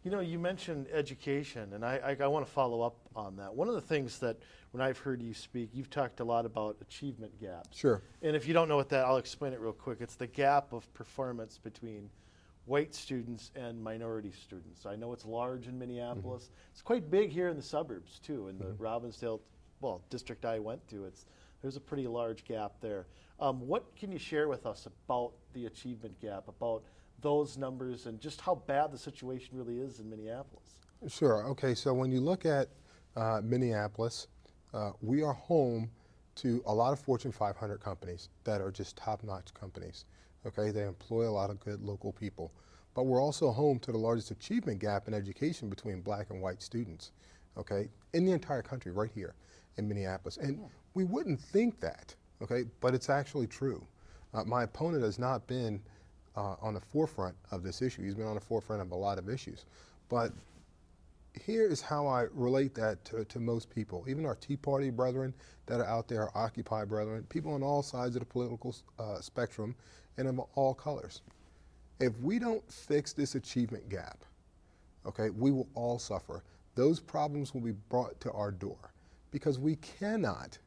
You know, you mentioned education, and I want to follow up on that. One of the things that when I've heard you speak, you've talked a lot about achievement gaps. Sure. And if you don't know what that, I'll explain it real quick. It's the gap of performance between white students and minority students. I know it's large in Minneapolis. Mm-hmm. It's quite big here in the suburbs, too. In the Robbinsdale, well, district I went to, there's a pretty large gap there. What can you share with us about the achievement gap, about those numbers, and just how bad the situation really is in Minneapolis? Sure. Okay, so when you look at Minneapolis, we are home to a lot of Fortune 500 companies that are just top-notch companies. Okay, they employ a lot of good local people. But we're also home to the largest achievement gap in education between black and white students, okay, in the entire country, right here in Minneapolis. And we wouldn't think that, okay, but it's actually true. My opponent has not been on the forefront of this issue. He's been on the forefront of a lot of issues. But here is how I relate that to most people, even our Tea Party brethren that are out there, our Occupy brethren, people on all sides of the political spectrum and of all colors. If we don't fix this achievement gap, okay, we will all suffer. Those problems will be brought to our door because we cannot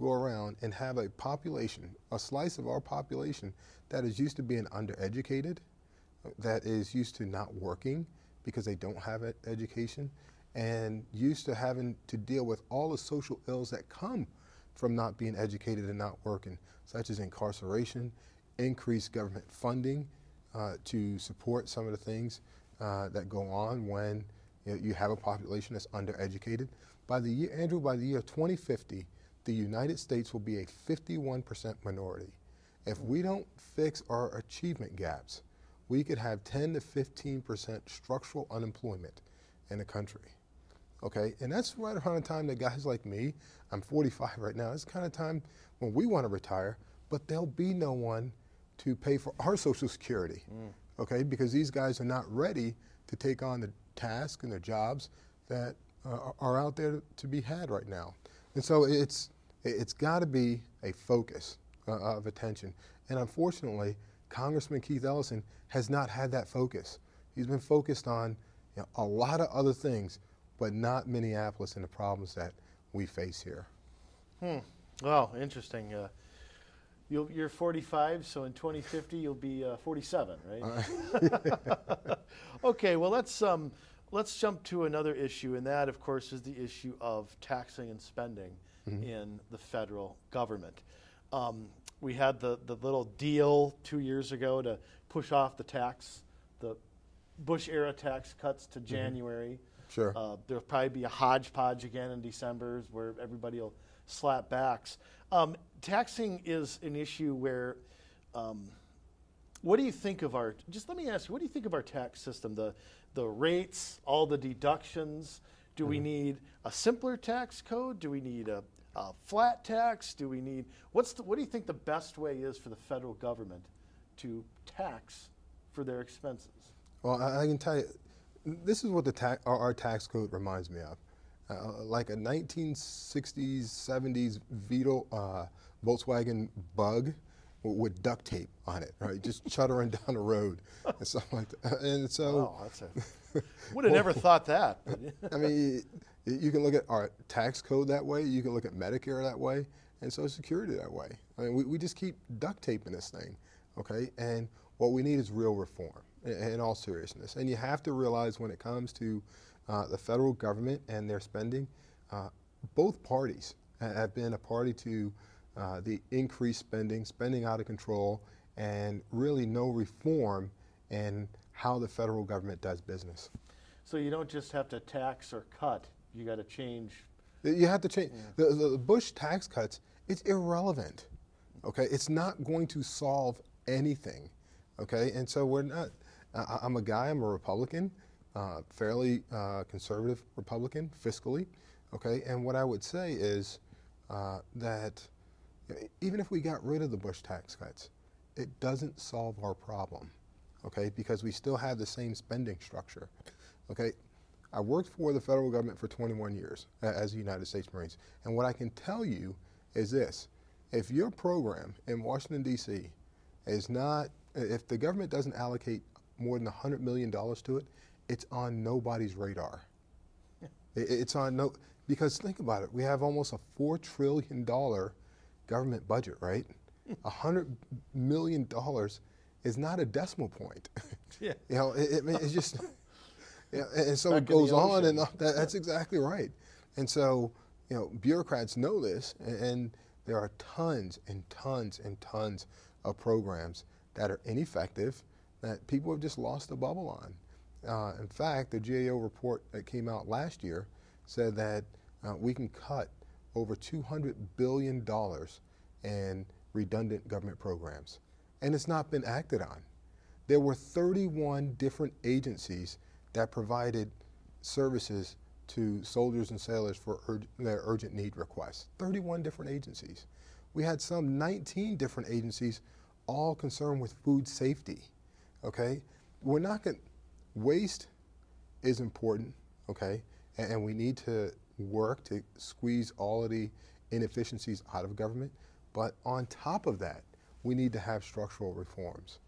go around and have a population, a slice of our population that is used to being undereducated, that is used to not working because they don't have education, and used to having to deal with all the social ills that come from not being educated and not working, such as incarceration, increased government funding to support some of the things that go on when you have a population that's undereducated. By the year, Andrew, by the year 2050, the United States will be a 51% minority. If we don't fix our achievement gaps, we could have 10 to 15% structural unemployment in the country. Okay, and that's right around the time that guys like me, I'm 45 right now, it's the kind of time when we want to retire, but there'll be no one to pay for our Social Security, okay, because these guys are not ready to take on the tasks and the jobs that are out there to be had right now. And so it's got to be a focus of attention. And unfortunately, Congressman Keith Ellison has not had that focus. He's been focused on a lot of other things, but not Minneapolis and the problems that we face here. Wow, interesting. You're 45, so in 2050 you'll be 47, right? Okay, well let's jump to another issue, and that, of course, is the issue of taxing and spending in the federal government. We had the little deal 2 years ago to push off the Bush-era tax cuts to January. Sure. There'll probably be a hodgepodge again in December where everybody will slap backs. Taxing is an issue where, what do you think of just let me ask you, what do you think of our tax system? The rates, all the deductions, do we need a simpler tax code? Do we need a flat tax? Do we need, what do you think the best way is for the federal government to tax for their expenses? Well, I can tell you, this is what our tax code reminds me of. Like a 1960s, 70s Volkswagen Bug with duct tape on it, right? Just chuttering down the road and stuff like that. And so, wow, would have never thought that. I mean, you can look at our tax code that way. You can look at Medicare that way, and Social Security that way. I mean, we just keep duct taping this thing, okay? And what we need is real reform, in all seriousness. And you have to realize when it comes to the federal government and their spending, both parties have been a party to the increased spending out of control, and really no reform in how the federal government does business. So you don't just have to tax or cut, you got to change. You have to change. The Bush tax cuts, it's irrelevant, okay? It's not going to solve anything, okay? And so we're not, I'm a Republican, fairly conservative Republican fiscally, okay? And what I would say is that even if we got rid of the Bush tax cuts, it doesn't solve our problem, okay? Because we still have the same spending structure, okay? I worked for the federal government for 21 years as a United States Marines, and what I can tell you is this: if your program in Washington, D.C. is not, if the government doesn't allocate more than $100 million to it, it's on nobody's radar. It's on no, because think about it, we have almost a $4 trillion government budget, right? $100 million is not a decimal point. Yeah. You know, it's just, yeah, and so Back it in the goes on, ocean. and that's exactly right. And so, you know, bureaucrats know this, and there are tons and tons and tons of programs that are ineffective that people have just lost the bubble on. In fact, the GAO report that came out last year said that we can cut over $200 billion in redundant government programs, and it's not been acted on. There were 31 different agencies that provided services to soldiers and sailors for their urgent need requests. 31 different agencies. We had some 19 different agencies all concerned with food safety, okay? We're not going, waste is important, okay? And we need to work to squeeze all of the inefficiencies out of government. But on top of that, we need to have structural reforms.